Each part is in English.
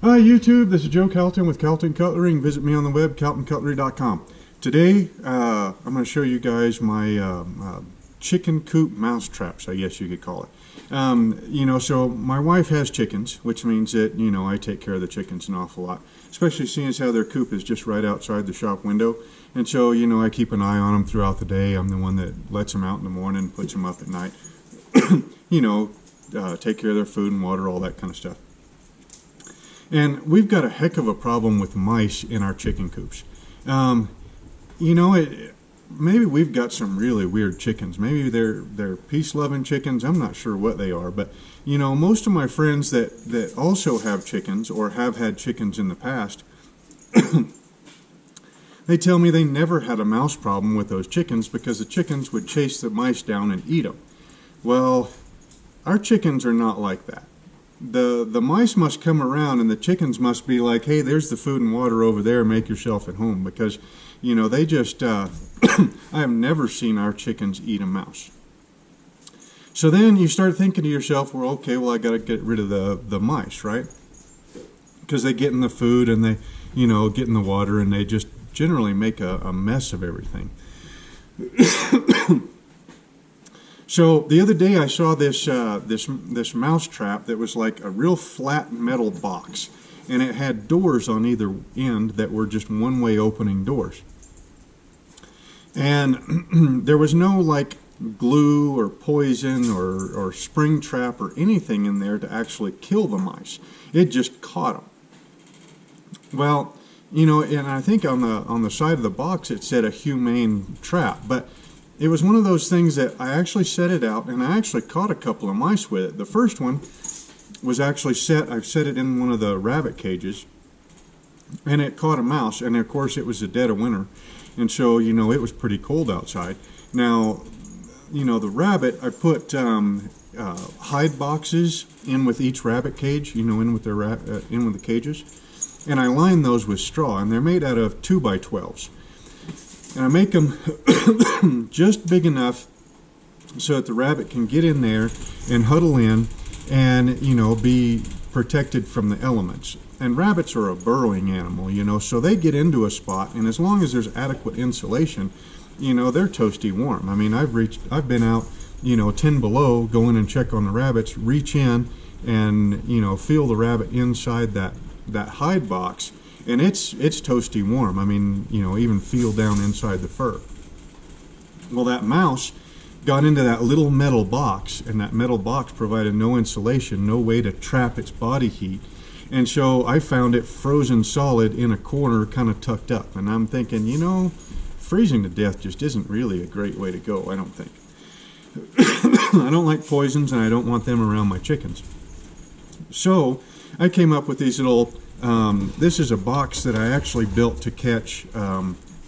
Hi YouTube, this is Joe Calton with Calton Cutlery. Visit me on the web, caltoncutlery.com. Today I'm going to show you guys my chicken coop mouse traps, I guess you could call it. So my wife has chickens, which means that, I take care of the chickens an awful lot, especially seeing as how their coop is just right outside the shop window. And so, I keep an eye on them throughout the day. I'm the one that lets them out in the morning, puts them up at night, take care of their food and water, all that kind of stuff. And we've got a heck of a problem with mice in our chicken coops. Maybe we've got some really weird chickens. Maybe they're peace-loving chickens. I'm not sure what they are. But, most of my friends that also have chickens or have had chickens in the past, they tell me they never had a mouse problem with those chickens because the chickens would chase the mice down and eat them. Well, our chickens are not like that. The mice must come around and the chickens must be like, hey, there's the food and water over there, make yourself at home, because they just I have never seen our chickens eat a mouse. So then you start thinking to yourself, well, okay, I got to get rid of the mice, right? Because they get in the food and they get in the water and they just generally make a mess of everything. So the other day I saw this mouse trap that was like a real flat metal box, and it had doors on either end that were just one-way opening doors. And there was no like glue or poison or spring trap or anything in there to actually kill the mice. It just caught them. Well, and I think on the side of the box it said a humane trap, but it was one of those things that I actually set it out, and I actually caught a couple of mice with it. The first one was actually I've set it in one of the rabbit cages, and it caught a mouse, and of course it was the dead of winter, and so, it was pretty cold outside. Now, the rabbit, I put hide boxes in with each rabbit cage, in with the cages, and I lined those with straw, and they're made out of 2x12s. And I make them just big enough so that the rabbit can get in there and huddle in and, be protected from the elements. And rabbits are a burrowing animal, so they get into a spot, and as long as there's adequate insulation, they're toasty warm. I mean, I've been out, 10 below, go in and check on the rabbits, reach in and, feel the rabbit inside that hide box. And it's toasty warm. I mean, even feel down inside the fur. Well, that mouse got into that little metal box, and that metal box provided no insulation, no way to trap its body heat. And so I found it frozen solid in a corner, kind of tucked up. And I'm thinking, freezing to death just isn't really a great way to go, I don't think. I don't like poisons, and I don't want them around my chickens. So I came up with these little... this is a box that I actually built to catch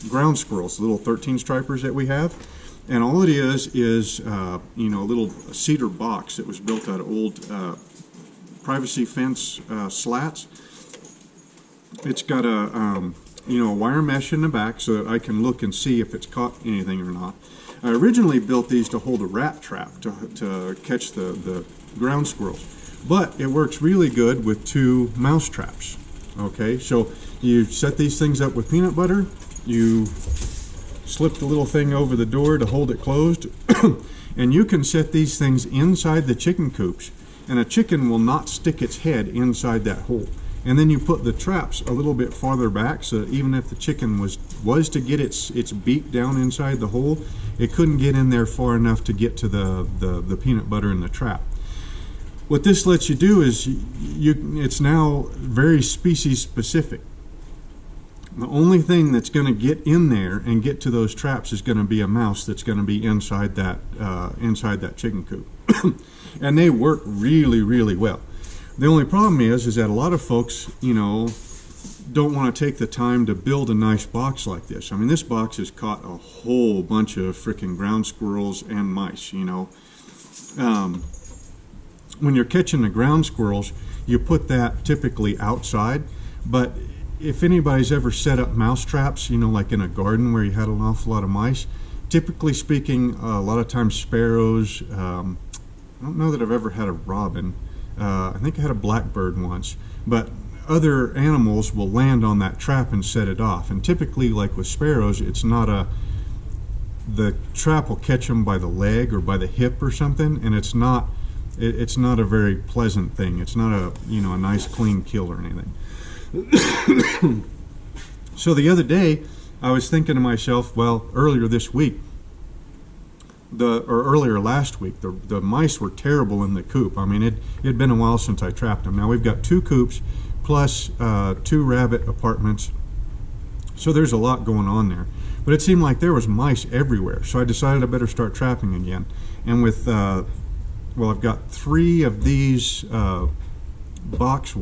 ground squirrels, the little 13 stripers that we have. And all it is a little cedar box that was built out of old privacy fence slats. It's got a wire mesh in the back so that I can look and see if it's caught anything or not. I originally built these to hold a rat trap to catch the ground squirrels. But it works really good with 2 mouse traps. Okay, so you set these things up with peanut butter, you slip the little thing over the door to hold it closed, and you can set these things inside the chicken coops, and a chicken will not stick its head inside that hole. And then you put the traps a little bit farther back so that even if the chicken was to get its beak down inside the hole, it couldn't get in there far enough to get to the peanut butter in the trap. What this lets you do is it's now very species specific. The only thing that's going to get in there and get to those traps is going to be a mouse that's going to be inside that chicken coop. And they work really, really well. The only problem is that a lot of folks, don't want to take the time to build a nice box like this. I mean, this box has caught a whole bunch of freaking ground squirrels and mice, When you're catching the ground squirrels, you put that typically outside. But if anybody's ever set up mouse traps, like in a garden where you had an awful lot of mice, typically speaking, a lot of times sparrows, I don't know that I've ever had a robin. I think I had a blackbird once. But other animals will land on that trap and set it off. And typically, like with sparrows, it's not the trap will catch them by the leg or by the hip or something, and it's not a very pleasant thing. It's not a a nice clean kill or anything. So the other day, I was thinking to myself, well, earlier this week, or earlier last week, the mice were terrible in the coop. I mean, it'd been a while since I trapped them. Now we've got 2 coops plus 2 rabbit apartments, so there's a lot going on there. But it seemed like there was mice everywhere, so I decided I better start trapping again. And with well, I've got 3 of these box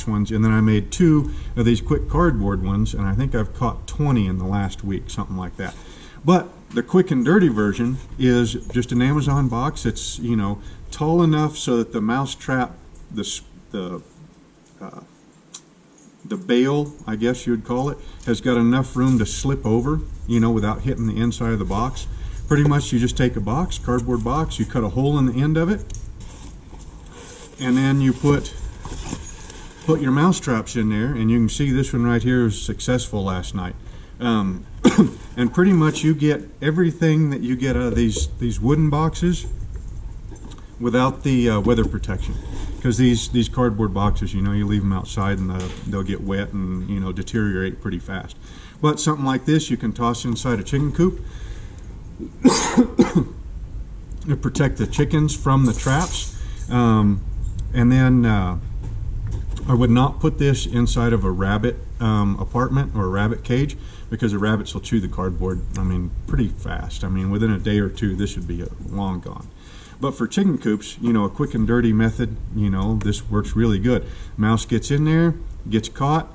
ones, and then I made 2 of these quick cardboard ones, and I think I've caught 20 in the last week, something like that. But the quick and dirty version is just an Amazon box. It's tall enough so that the mouse trap, the bail, I guess you'd call it, has got enough room to slip over, without hitting the inside of the box. Pretty much you just take a box, cardboard box, you cut a hole in the end of it, and then you put your mouse traps in there, and you can see this one right here was successful last night. And pretty much you get everything that you get out of these wooden boxes without the weather protection. Because these cardboard boxes, you leave them outside and they'll get wet and deteriorate pretty fast. But something like this you can toss inside a chicken coop to protect the chickens from the traps. And then I would not put this inside of a rabbit apartment or a rabbit cage, because the rabbits will chew the cardboard, pretty fast. Within a day or 2, this would be long gone. But for chicken coops, a quick and dirty method, this works really good. Mouse gets in there, gets caught.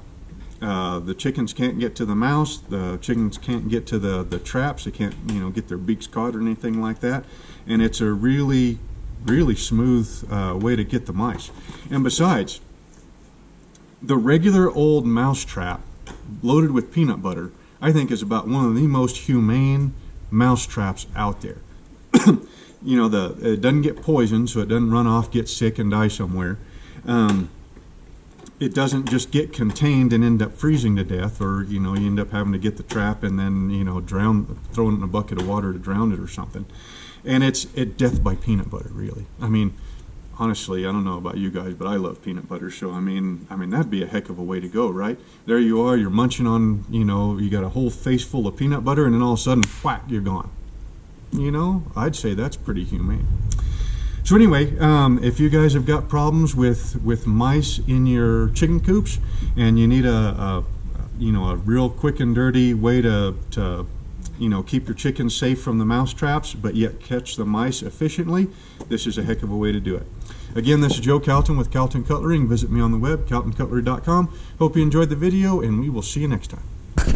The chickens can't get to the mouse. The chickens can't get to the traps. They can't, get their beaks caught or anything like that. And it's a really, really smooth way to get the mice. And besides, the regular old mouse trap loaded with peanut butter, I think, is about one of the most humane mouse traps out there. It doesn't get poisoned, so it doesn't run off, get sick, and die somewhere. It doesn't just get contained and end up freezing to death, or you end up having to get the trap and then throw it in a bucket of water to drown it or something. And it's death by peanut butter, really. Honestly, I don't know about you guys, but I love peanut butter, so that'd be a heck of a way to go, right? There you are, you're munching on, you got a whole face full of peanut butter, and then all of a sudden, whack, you're gone. I'd say that's pretty humane. So anyway, if you guys have got problems with mice in your chicken coops, and you need a real quick and dirty way to keep your chickens safe from the mouse traps, but yet catch the mice efficiently, this is a heck of a way to do it. Again, this is Joe Calton with Calton Cutlery, and visit me on the web, caltoncutlery.com. Hope you enjoyed the video, and we will see you next time.